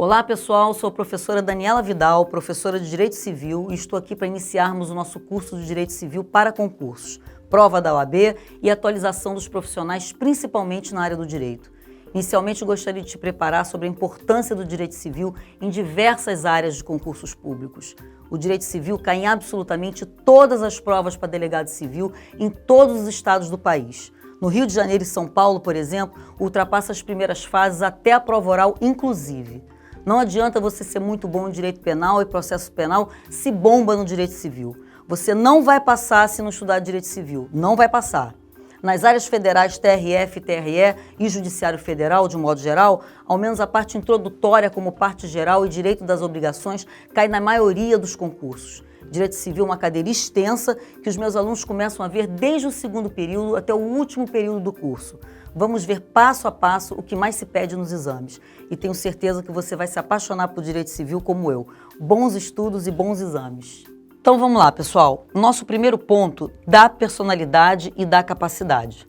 Olá pessoal, sou a professora Daniela Vidal, professora de Direito Civil e estou aqui para iniciarmos o nosso curso de Direito Civil para concursos, prova da OAB e atualização dos profissionais, principalmente na área do direito. Inicialmente gostaria de te preparar sobre a importância do direito civil em diversas áreas de concursos públicos. O direito civil cai em absolutamente todas as provas para delegado civil em todos os estados do país. No Rio de Janeiro e São Paulo, por exemplo, ultrapassa as primeiras fases até a prova oral, inclusive. Não adianta você ser muito bom em direito penal e processo penal se bomba no direito civil. Você não vai passar se não estudar direito civil, não vai passar. Nas áreas federais TRF, TRE e Judiciário Federal, de modo geral, ao menos a parte introdutória como parte geral e direito das obrigações cai na maioria dos concursos. Direito civil é uma cadeira extensa que os meus alunos começam a ver desde o segundo período até o último período do curso. Vamos ver passo a passo o que mais se pede nos exames. E tenho certeza que você vai se apaixonar por direito civil como eu. Bons estudos e bons exames. Então vamos lá, pessoal. Nosso primeiro ponto, da personalidade e da capacidade.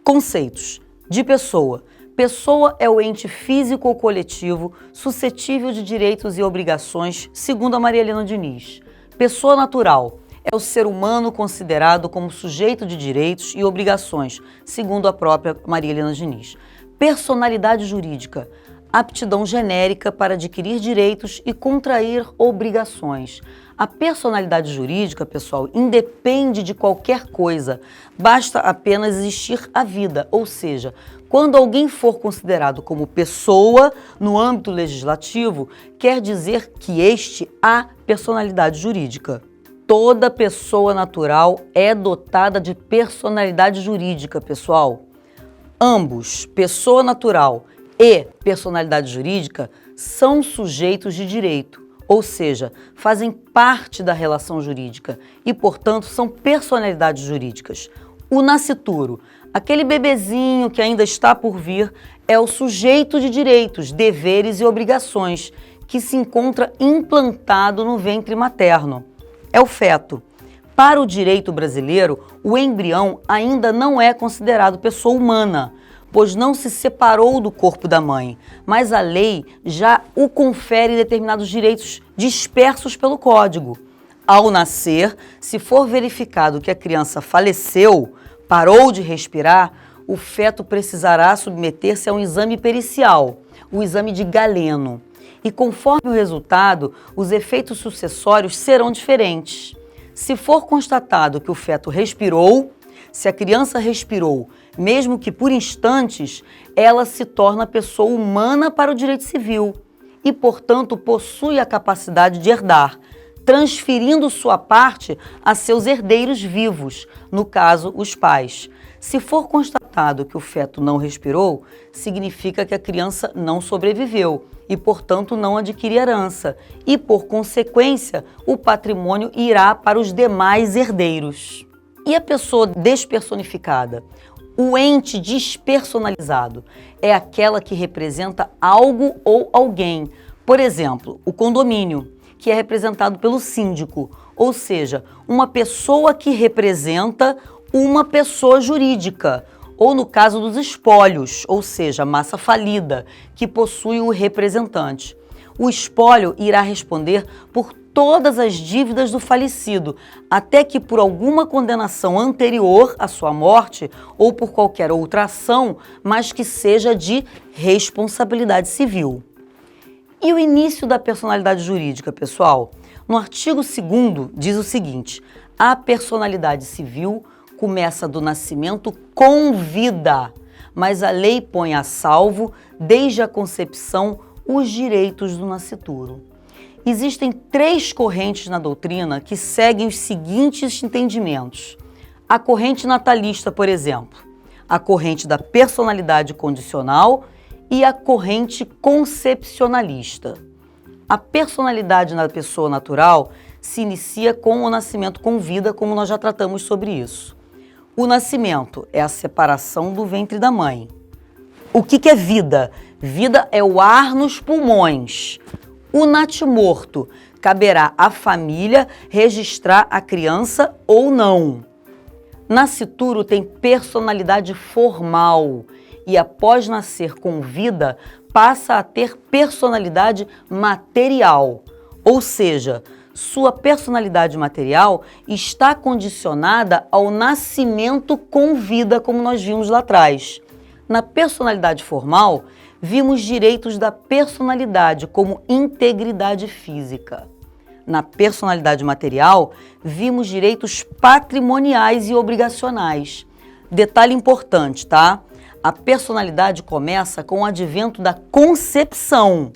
Conceitos. De pessoa. Pessoa é o ente físico ou coletivo suscetível de direitos e obrigações, segundo a Maria Helena Diniz. Pessoa natural. É o ser humano considerado como sujeito de direitos e obrigações, segundo a própria Maria Helena Diniz. Personalidade jurídica. Aptidão genérica para adquirir direitos e contrair obrigações. A personalidade jurídica, pessoal, independe de qualquer coisa, basta apenas existir a vida, ou seja, quando alguém for considerado como pessoa no âmbito legislativo, quer dizer que este há personalidade jurídica. Toda pessoa natural é dotada de personalidade jurídica, pessoal. Ambos, pessoa natural e personalidade jurídica, são sujeitos de direito, ou seja, fazem parte da relação jurídica e, portanto, são personalidades jurídicas. O nascituro, aquele bebezinho que ainda está por vir, é o sujeito de direitos, deveres e obrigações, que se encontra implantado no ventre materno. É o feto. Para o direito brasileiro, o embrião ainda não é considerado pessoa humana, pois não se separou do corpo da mãe, mas a lei já o confere determinados direitos dispersos pelo Código. Ao nascer, se for verificado que a criança faleceu, parou de respirar, o feto precisará submeter-se a um exame pericial, o exame de Galeno. E conforme o resultado, os efeitos sucessórios serão diferentes. Se for constatado que o feto respirou, se a criança respirou, mesmo que por instantes, ela se torna pessoa humana para o direito civil e, portanto, possui a capacidade de herdar, transferindo sua parte a seus herdeiros vivos, no caso, os pais. Se for constatado que o feto não respirou, significa que a criança não sobreviveu e, portanto, não adquire herança e, por consequência, o patrimônio irá para os demais herdeiros. E a pessoa despersonificada? O ente despersonalizado é aquela que representa algo ou alguém. Por exemplo, o condomínio, que é representado pelo síndico, ou seja, uma pessoa que representa uma pessoa jurídica, ou no caso dos espólios, ou seja, massa falida, que possui o representante. O espólio irá responder por todas as dívidas do falecido, até que por alguma condenação anterior à sua morte ou por qualquer outra ação, mas que seja de responsabilidade civil. E o início da personalidade jurídica, pessoal? No artigo 2º diz o seguinte: a personalidade civil começa do nascimento com vida, mas a lei põe a salvo, desde a concepção, os direitos do nascituro. Existem 3 correntes na doutrina que seguem os seguintes entendimentos. A corrente natalista, por exemplo, a corrente da personalidade condicional e a corrente concepcionalista. A personalidade na pessoa natural se inicia com o nascimento com vida, como nós já tratamos sobre isso. O nascimento é a separação do ventre da mãe. O que é vida? Vida é o ar nos pulmões. O natimorto, caberá à família registrar a criança ou não. Nascituro tem personalidade formal e após nascer com vida, passa a ter personalidade material, ou seja, sua personalidade material está condicionada ao nascimento com vida, como nós vimos lá atrás. Na personalidade formal, vimos direitos da personalidade, como integridade física. Na personalidade material, vimos direitos patrimoniais e obrigacionais. Detalhe importante, tá? A personalidade começa com o advento da concepção.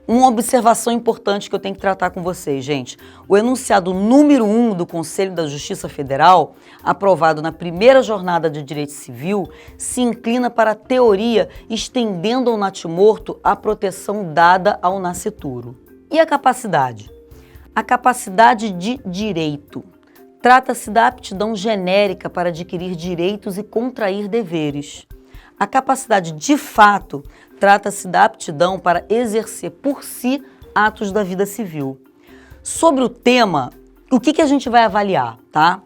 Uma observação importante que eu tenho que tratar com vocês, gente. O enunciado número 1 do Conselho da Justiça Federal, aprovado na primeira jornada de Direito Civil, se inclina para a teoria estendendo ao natimorto a proteção dada ao nascituro. E a capacidade? A capacidade de direito. Trata-se da aptidão genérica para adquirir direitos e contrair deveres. A capacidade de fato trata-se da aptidão para exercer por si atos da vida civil. Sobre o tema, o que a gente vai avaliar, tá?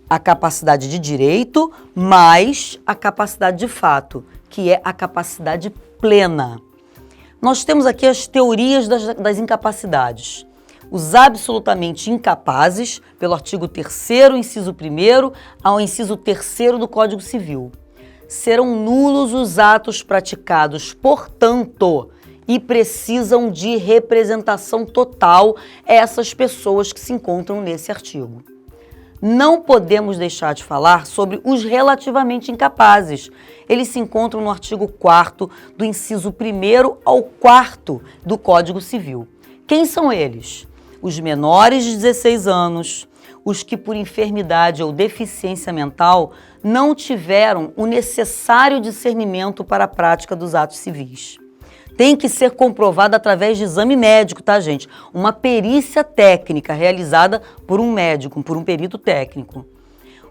A capacidade de direito mais a capacidade de fato, que é a capacidade plena. Nós temos aqui as teorias das incapacidades. Os absolutamente incapazes, pelo artigo 3º, inciso 1º, ao inciso 3º do Código Civil. Serão nulos os atos praticados, portanto, e precisam de representação total essas pessoas que se encontram nesse artigo. Não podemos deixar de falar sobre os relativamente incapazes. Eles se encontram no artigo 4º, do inciso 1º ao 4º do Código Civil. Quem são eles? Os menores de 16 anos, os que por enfermidade ou deficiência mental não tiveram o necessário discernimento para a prática dos atos civis. Tem que ser comprovado através de exame médico, tá, gente? Uma perícia técnica realizada por um médico, por um perito técnico.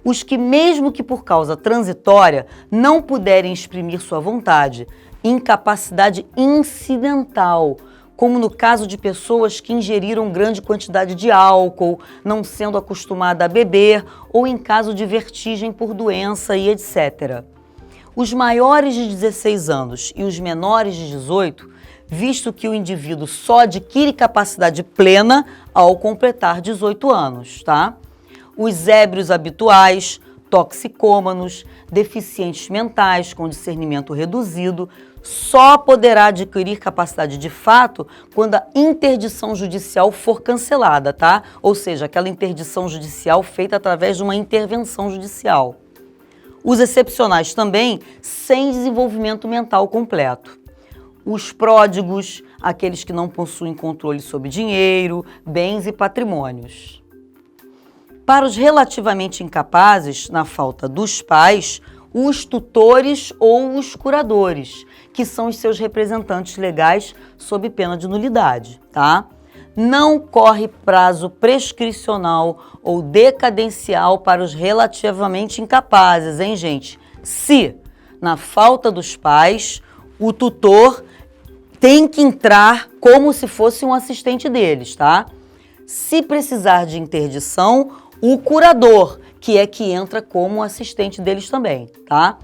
Os que, mesmo que por causa transitória, não puderem exprimir sua vontade, incapacidade incidental, como no caso de pessoas que ingeriram grande quantidade de álcool, não sendo acostumada a beber, ou em caso de vertigem por doença e etc. Os maiores de 16 anos e os menores de 18, visto que o indivíduo só adquire capacidade plena ao completar 18 anos, tá? Os ébrios habituais, toxicômanos, deficientes mentais com discernimento reduzido, só poderá adquirir capacidade de fato quando a interdição judicial for cancelada, tá? Ou seja, aquela interdição judicial feita através de uma intervenção judicial. Os excepcionais também sem desenvolvimento mental completo. Os pródigos, aqueles que não possuem controle sobre dinheiro, bens e patrimônios. Para os relativamente incapazes, na falta dos pais, os tutores ou os curadores, que são os seus representantes legais sob pena de nulidade, tá? Não corre prazo prescricional ou decadencial para os relativamente incapazes, hein, gente? Se, na falta dos pais, o tutor tem que entrar como se fosse um assistente deles, tá? Se precisar de interdição, o curador, que é que entra como assistente deles também, tá?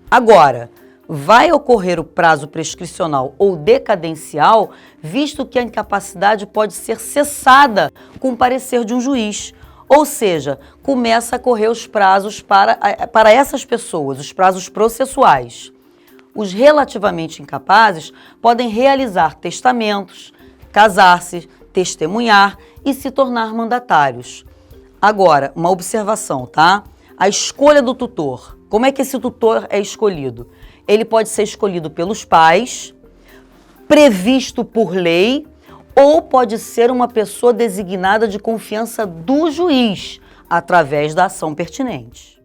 Agora, vai ocorrer o prazo prescricional ou decadencial, visto que a incapacidade pode ser cessada com parecer de um juiz. Ou seja, começa a correr os prazos para essas pessoas, os prazos processuais. Os relativamente incapazes podem realizar testamentos, casar-se, testemunhar e se tornar mandatários. Agora, uma observação, tá? A escolha do tutor. Como é que esse tutor é escolhido? Ele pode ser escolhido pelos pais, previsto por lei, ou pode ser uma pessoa designada de confiança do juiz, através da ação pertinente.